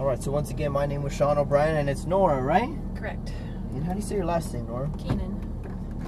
All right, so once again, my name was Sean O'Brien, and it's Nora, right? Correct. And how do you say your last name, Nora? Keenan.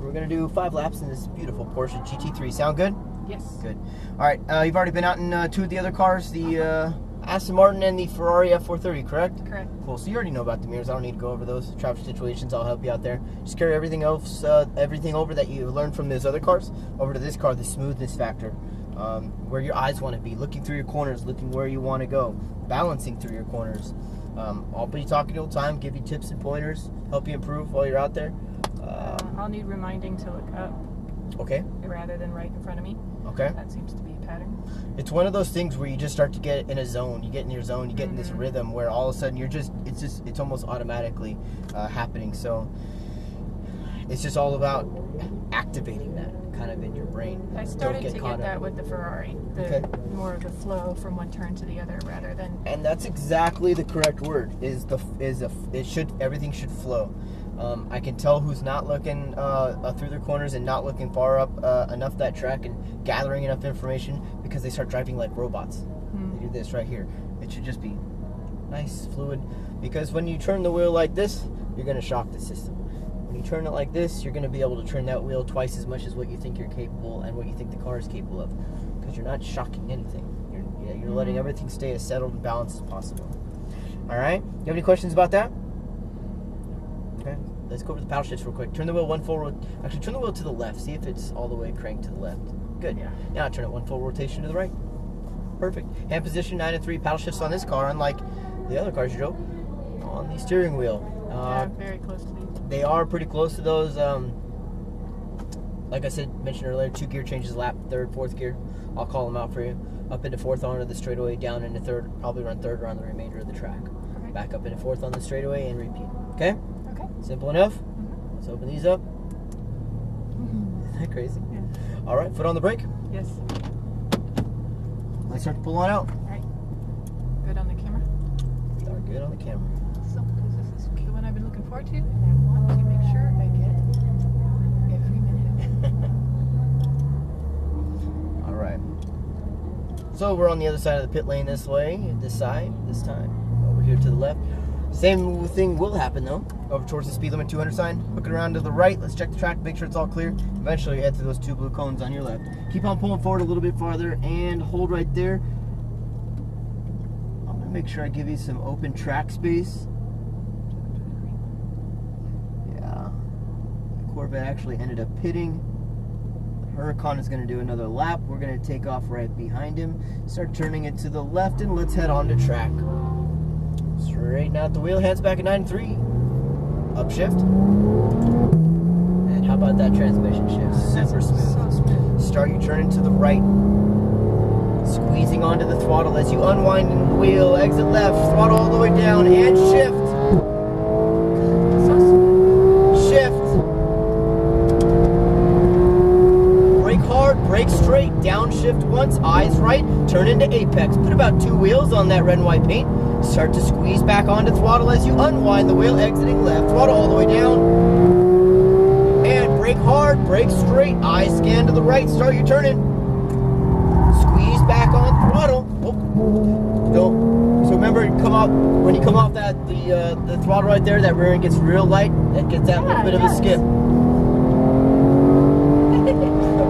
We're going to do 5 laps in this beautiful Porsche GT3. Sound good? Yes. Good. All right, you've already been out in 2 of the other cars, the Aston Martin and the Ferrari F430, correct? Correct. Cool. So you already know about the mirrors. I don't need to go over those traffic situations. I'll help you out there. Just carry everything else, everything over that you learned from those other cars over to this car, the smoothness factor. Where your eyes want to be, looking through your corners, looking where you want to go, balancing through your corners. I'll be talking the whole time, give you tips and pointers, help you improve while you're out there. I'll need reminding to look up. Okay. Rather than right in front of me. Okay. That seems to be a pattern. It's one of those things where you just start to get in a zone. You get in your zone. You get in this rhythm where all of a sudden it's almost automatically happening. So it's just all about activating that kind of in your brain. I started to get that with the Ferrari. More of the flow from one turn to the other rather than. And that's exactly the correct word. Everything should flow. I can tell who's not looking through their corners and not looking far up enough that track and gathering enough information because they start driving like robots. They do this right here. It should just be nice, fluid. Because when you turn the wheel like this, you're going to shock the system. When you turn it like this, you're going to be able to turn that wheel twice as much as what you think you're capable and what you think the car is capable of. Because you're not shocking anything. You're letting everything stay as settled and balanced as possible. All right? You have any questions about that? Okay. Let's go over the paddle shifts real quick. Turn the wheel Actually, turn the wheel to the left. See if it's all the way cranked to the left. Good. Yeah. Now turn it 1 full rotation to the right. Perfect. Hand position 9 and 3. Paddle shifts on this car, unlike the other cars you drove, on the steering wheel. Yeah, very close to these. They are pretty close to those. Like I mentioned earlier, 2 gear changes lap, 3rd, 4th gear. I'll call them out for you. Up into 4th onto the straightaway, down into 3rd, probably run 3rd around the remainder of the track. Okay. Back up into 4th on the straightaway and repeat. Okay? Okay. Simple enough? Let's open these up. Isn't that crazy? Yeah. All right, foot on the brake. Yes. Let's start to pull on out. All right. Good on the camera? We are good on the camera. So, because this is the one I've been looking forward to, and I want to make sure I get every minute. All right. So we're on the other side of the pit lane this way, this time. Over here to the left. Same thing will happen though. Over towards the speed limit 200 sign. Hook it around to the right. Let's check the track, make sure it's all clear. Eventually you head to those 2 blue cones on your left. Keep on pulling forward a little bit farther and hold right there. I'm going to make sure I give you some open track space. Yeah. The Corvette actually ended up pitting. The Huracan is going to do another lap. We're going to take off right behind him. Start turning it to the left and let's head on to track. Straighten out the wheel, hands back at 9-3. Upshift. And how about that transmission shift? Super smooth. So smooth. Start your turn to the right. Squeezing onto the throttle as you unwind the wheel, exit left, throttle all the way down, and shift. So smooth. Shift. Brake hard, brake straight, downshift once, eyes right, turn into apex. Put about 2 wheels on that red and white paint. Start to squeeze back onto throttle as you unwind the wheel, exiting left, throttle all the way down. And brake hard, brake straight, eyes scan to the right, start your turning. Squeeze back on throttle. So remember, when you come off that the throttle right there, that rear end gets real light. That gets that little bit of a skip.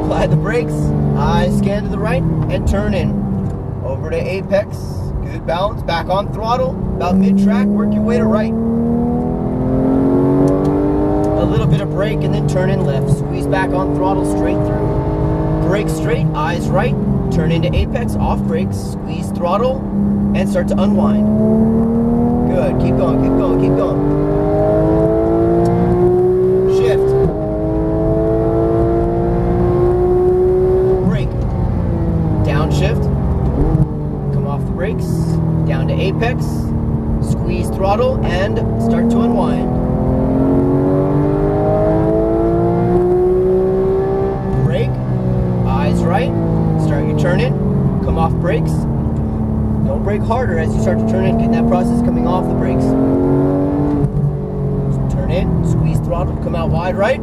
Apply the brakes, eyes scan to the right, and turn in. Over to apex. Good balance, back on throttle, about mid-track, work your way to right. A little bit of brake and then turn in left. Squeeze back on throttle, straight through. Brake straight, eyes right, turn into apex, off brakes, squeeze throttle, and start to unwind. Good, keep going, keep going, keep going. Shift. Brake. Downshift. Brakes, down to apex, squeeze throttle, and start to unwind. Brake, eyes right, start your turn in, come off brakes. Don't brake harder as you start to turn in, get that process coming off the brakes. Turn in, squeeze throttle, come out wide right.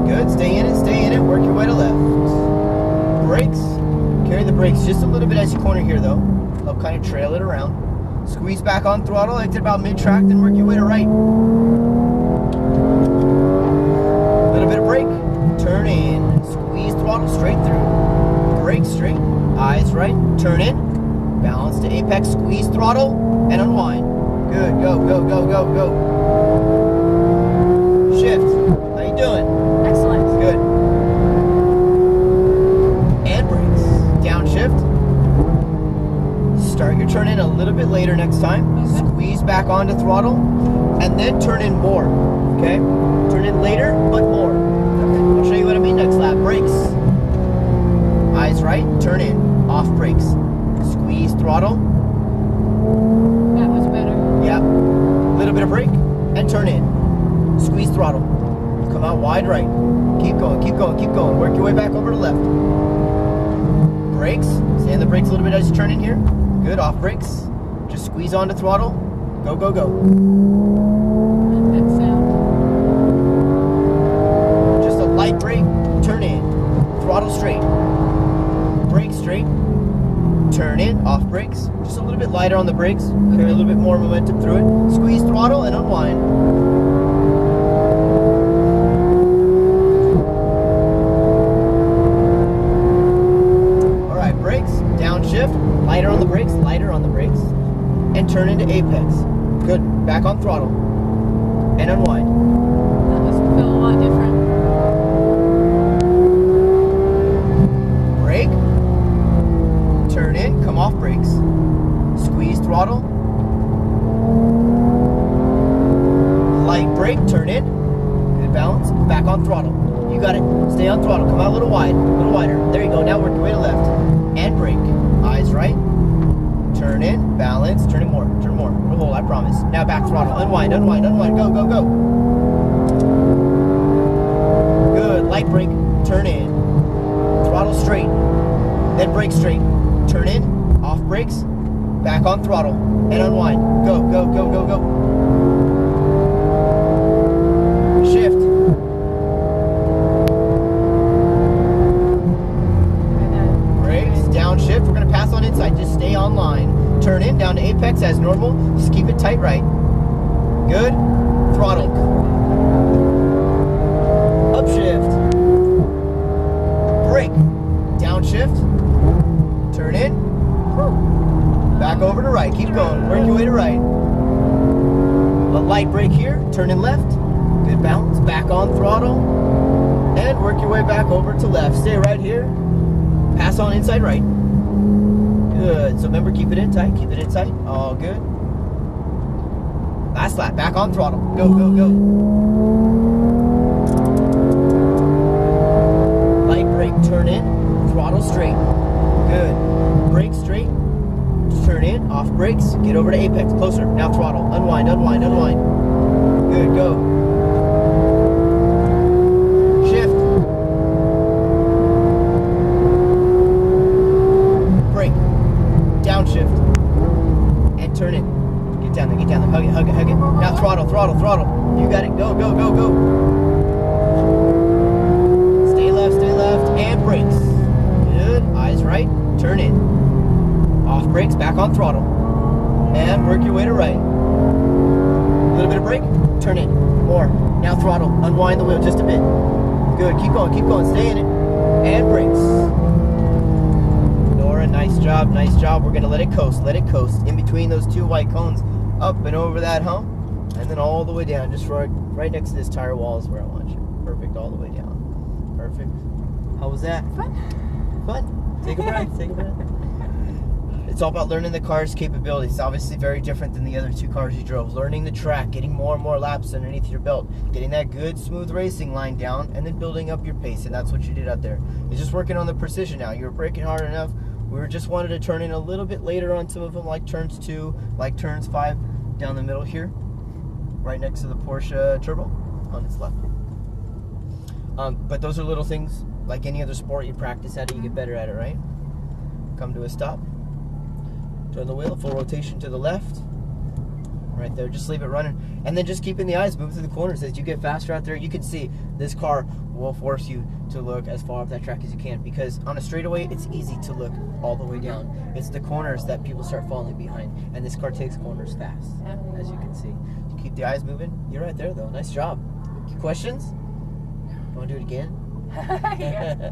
Good, stay in it, work your way to left. Brakes, carry the brakes just a little bit as you corner here though. I'll kind of trail it around. Squeeze back on throttle, exit about mid-track, then work your way to right. Little bit of brake, turn in, squeeze throttle straight through. Brake straight, eyes right, turn in, balance to apex, squeeze throttle, and unwind. Good, go, go, go, go, go. Shift, how you doing? Excellent. Good. And brakes, downshift. Start your turn in a little bit later next time. Okay. Squeeze back onto throttle, and then turn in more, okay? Turn in later, but more. Okay. I'll show you what I mean next lap. Brakes. Eyes right, turn in, off brakes. Squeeze throttle, That was better. yeah. Little bit of brake, and turn in. Squeeze throttle. Come out wide right. Keep going, keep going, keep going. Work your way back over to left. Brakes, stay on the brakes a little bit as you turn in here. Good, off brakes. Just squeeze onto throttle. Go, go, go. That sound. Just a light brake, turn in. Throttle straight. Brake straight. Turn in, off brakes. Just a little bit lighter on the brakes. Carry a little bit more momentum through it. Squeeze throttle and unwind. Alright, brakes, downshift. Lighter on the brakes, lighter on the brakes. And turn into apex. Good. Back on throttle. And unwind. That must feel a lot different. Brake. Turn in, come off brakes. Squeeze throttle. Light brake, turn in. Good balance. Back on throttle. You got it. Stay on throttle. Come out a little wide, a little wider. There you go. Now work your way to left. And brake. Eyes right. Turn in, balance, turn in more, turn more. No hole, I promise. Now back throttle. Unwind, unwind, unwind. Go, go, go. Good. Light brake, turn in. Throttle straight. Then brake straight. Turn in, off brakes, back on throttle, and unwind. Go, go, go, go, go. Shift. Brakes, downshift. We're going to pass on inside. Just stay on line. Turn in, down to apex as normal. Just keep it tight right. Good. Throttle. Upshift. Brake. Downshift. Turn in. Back over to right. Keep going. Work your way to right. A light brake here. Turn in left. Good balance. Back on throttle. And work your way back over to left. Stay right here. Pass on inside right. Good. So remember, keep it in tight. Keep it in tight. All good. Last lap. Back on throttle. Go, go, go. Light brake. Turn in. Throttle straight. Good. Brake straight. Turn in. Off brakes. Get over to apex. Closer. Now throttle. Unwind, unwind, unwind. Good. Go. Shift. Brake. Downshift. And turn in. Get down there. Get down there. Hug it. Hug it. Hug it. Now throttle. Throttle. Throttle. You got it. Go. Go. Go. Go. Stay left. Stay left. And brakes. Good. Eyes right. Turn in. Off brakes, back on throttle. And work your way to right. A little bit of brake, turn in. More. Now throttle. Unwind the wheel just a bit. Good. Keep going, keep going. Stay in it. And brakes. Nora, nice job, nice job. We're going to let it coast. Let it coast. In between those two white cones, up and over that hump. And then all the way down. Just right next to this tire wall is where I want you. Perfect. All the way down. Perfect. How was that? Fun. Fun. Take a breath. Take a breath. It's all about learning the car's capabilities. It's obviously very different than the other two cars you drove. Learning the track, getting more and more laps underneath your belt, getting that good, smooth racing line down, and then building up your pace. And that's what you did out there. You're just working on the precision now. You were braking hard enough. We were just wanted to turn in a little bit later on some of them, like turns 2, like turns 5, down the middle here, right next to the Porsche Turbo on its left. But those are little things, like any other sport you practice. How do you get better at it, right? Come to a stop. Turn the wheel, full rotation to the left. right there. Just leave it running, and then just keeping the eyes moving through the corners. As you get faster out there, you can see this car will force you to look as far up that track as you can, because on a straightaway, it's easy to look all the way down. It's the corners that people start falling behind, and this car takes corners fast, as you can see. You keep the eyes moving. You're right there, though. Nice job. Questions? Want to do it again? Yeah.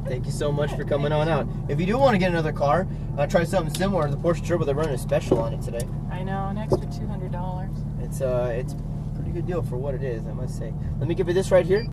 Thank you so much for coming on out. If you do want to get another car, try something similar. The Porsche Turbo, they're running a special on it today. I know, an extra $200. It's a pretty good deal for what it is, I must say. Let me give you this right here.